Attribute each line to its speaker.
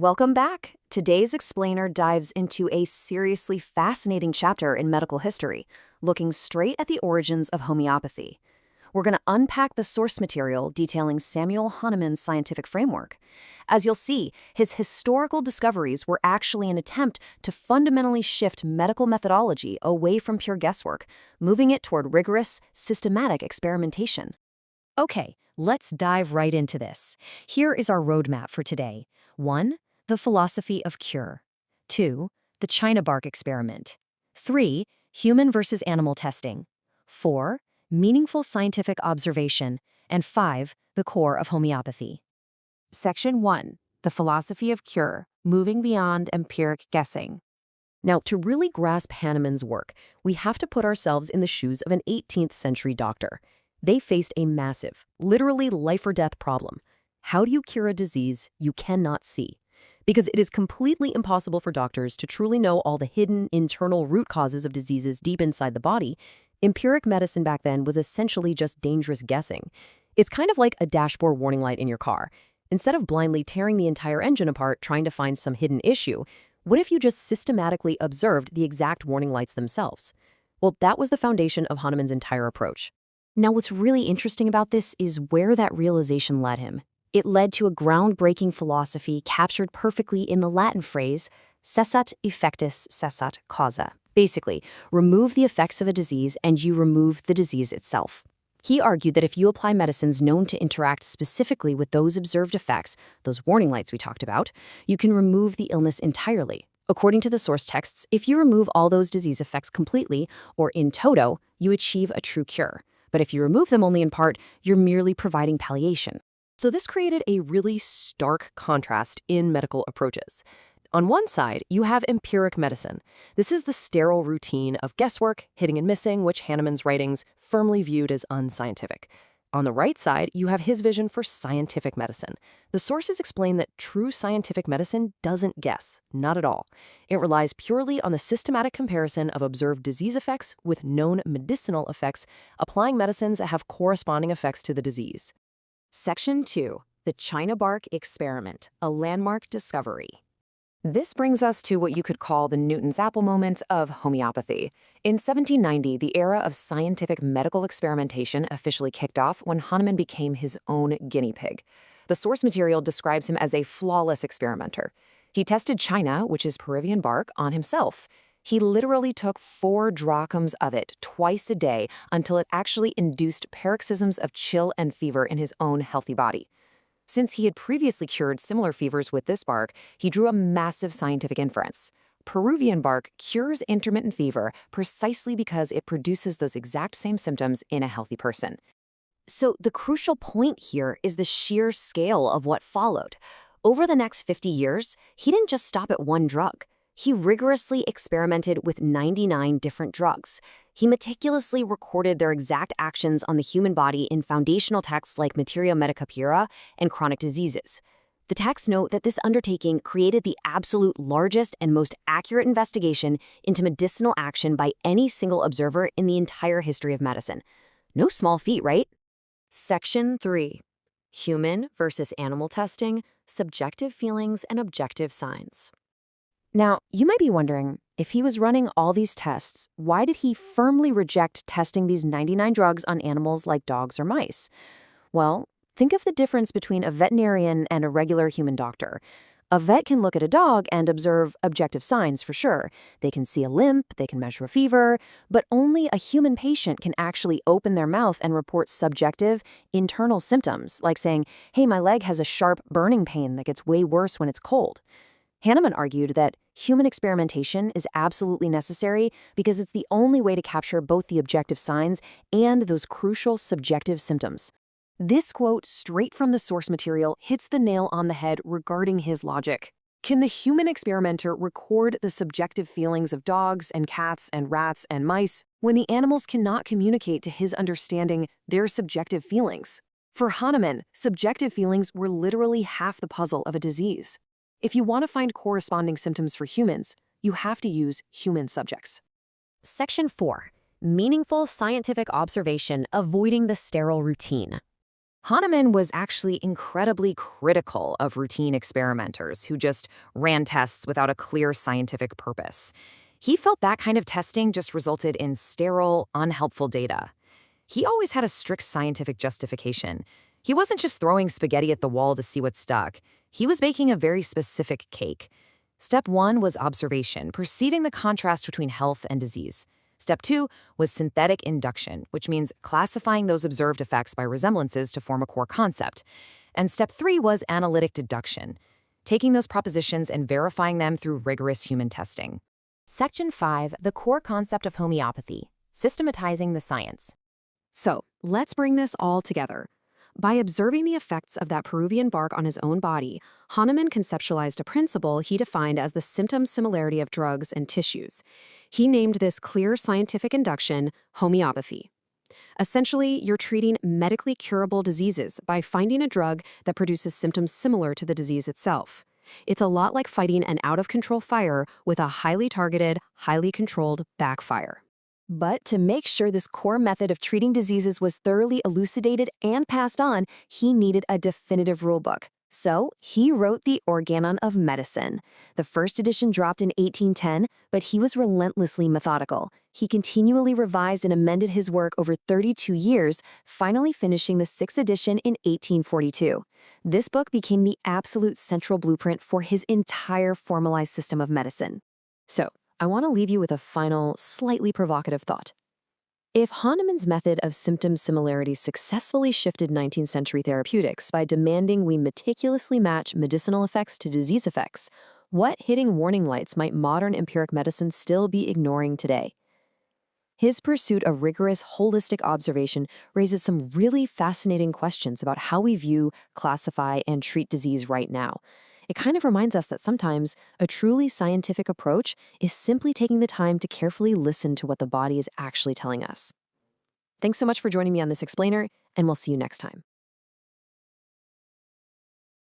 Speaker 1: Welcome back. Today's explainer dives into a seriously fascinating chapter in medical history, looking straight at the origins of homeopathy. We're going to unpack the source material detailing Samuel Hahnemann's scientific framework. As you'll see, his historical discoveries were actually an attempt to fundamentally shift medical methodology away from pure guesswork, moving it toward rigorous, systematic experimentation.
Speaker 2: Okay, let's dive right into this. Here is our roadmap for today. 1. The philosophy of cure. 2. The China bark experiment. 3. Human versus animal testing. 4. Meaningful scientific observation. And 5. The core of homeopathy.
Speaker 3: Section 1. The philosophy of cure, moving beyond empiric guessing.
Speaker 1: Now, to really grasp Hahnemann's work, we have to put ourselves in the shoes of an 18th century doctor. They faced a massive, literally life-or-death problem. How do you cure a disease you cannot see? Because it is completely impossible for doctors to truly know all the hidden, internal root causes of diseases deep inside the body. Empiric medicine back then was essentially just dangerous guessing. It's kind of like a dashboard warning light in your car. Instead of blindly tearing the entire engine apart trying to find some hidden issue, what if you just systematically observed the exact warning lights themselves? Well, that was the foundation of Hahnemann's entire approach. Now, what's really interesting about this is where that realization led him. It led to a groundbreaking philosophy captured perfectly in the Latin phrase, cessat effectus cessat causa. Basically, remove the effects of a disease and you remove the disease itself. He argued that if you apply medicines known to interact specifically with those observed effects, those warning lights we talked about, you can remove the illness entirely. According to the source texts, if you remove all those disease effects completely, or in toto, you achieve a true cure. But if you remove them only in part, you're merely providing palliation. So this created a really stark contrast in medical approaches. On one side, you have empiric medicine. This is the sterile routine of guesswork, hitting and missing, which Hahnemann's writings firmly viewed as unscientific. On the right side, you have his vision for scientific medicine. The sources explain that true scientific medicine doesn't guess, not at all. It relies purely on the systematic comparison of observed disease effects with known medicinal effects, applying medicines that have corresponding effects to the disease. Section 2. The China bark experiment, a landmark discovery. This brings us to what you could call the Newton's apple moment of homeopathy. In 1790, the era of scientific medical experimentation officially kicked off when Hahnemann became his own guinea pig. The source material describes him as a flawless experimenter. He tested China, which is Peruvian bark, on himself. He literally took 4 drachms of it twice a day until it actually induced paroxysms of chill and fever in his own healthy body. Since he had previously cured similar fevers with this bark, he drew a massive scientific inference. Peruvian bark cures intermittent fever precisely because it produces those exact same symptoms in a healthy person. So the crucial point here is the sheer scale of what followed. Over the next 50 years, he didn't just stop at one drug. He rigorously experimented with 99 different drugs. He meticulously recorded their exact actions on the human body in foundational texts like Materia Medica Pura and Chronic Diseases. The texts note that this undertaking created the absolute largest and most accurate investigation into medicinal action by any single observer in the entire history of medicine. No small feat, right? Section 3. Human versus animal testing, subjective feelings and objective signs. Now, you might be wondering, if he was running all these tests, why did he firmly reject testing these 99 drugs on animals like dogs or mice? Well, think of the difference between a veterinarian and a regular human doctor. A vet can look at a dog and observe objective signs for sure. They can see a limp, they can measure a fever, but only a human patient can actually open their mouth and report subjective, internal symptoms, like saying, hey, my leg has a sharp burning pain that gets way worse when it's cold. Hahnemann argued that human experimentation is absolutely necessary because it's the only way to capture both the objective signs and those crucial subjective symptoms. This quote straight from the source material hits the nail on the head regarding his logic. Can the human experimenter record the subjective feelings of dogs and cats and rats and mice when the animals cannot communicate to his understanding their subjective feelings? For Hahnemann, subjective feelings were literally half the puzzle of a disease. If you want to find corresponding symptoms for humans, you have to use human subjects. Section 4. Meaningful scientific observation, avoiding the sterile routine.
Speaker 2: Hahnemann was actually incredibly critical of routine experimenters who just ran tests without a clear scientific purpose. He felt that kind of testing just resulted in sterile, unhelpful data. He always had a strict scientific justification. He wasn't just throwing spaghetti at the wall to see what stuck. He was baking a very specific cake. Step 1 was observation, perceiving the contrast between health and disease. Step 2 was synthetic induction, which means classifying those observed effects by resemblances to form a core concept. And step 3 was analytic deduction, taking those propositions and verifying them through rigorous human testing.
Speaker 1: Section 5, the core concept of homeopathy, systematizing the science.
Speaker 3: So, let's bring this all together. By observing the effects of that Peruvian bark on his own body, Hahnemann conceptualized a principle he defined as the symptom similarity of drugs and tissues. He named this clear scientific induction homeopathy. Essentially, you're treating medically curable diseases by finding a drug that produces symptoms similar to the disease itself. It's a lot like fighting an out-of-control fire with a highly targeted, highly controlled backfire.
Speaker 2: But to make sure this core method of treating diseases was thoroughly elucidated and passed on, he needed a definitive rulebook. So he wrote the Organon of Medicine. The first edition dropped in 1810, but he was relentlessly methodical. He continually revised and amended his work over 32 years, finally finishing the sixth edition in 1842. This book became the absolute central blueprint for his entire formalized system of medicine.
Speaker 1: So, I want to leave you with a final, slightly provocative thought. If Hahnemann's method of symptom similarity successfully shifted 19th century therapeutics by demanding we meticulously match medicinal effects to disease effects, what hitting warning lights might modern empiric medicine still be ignoring today? His pursuit of rigorous, holistic observation raises some really fascinating questions about how we view, classify, and treat disease right now. It kind of reminds us that sometimes a truly scientific approach is simply taking the time to carefully listen to what the body is actually telling us. Thanks so much for joining me on this explainer, and we'll see you next time.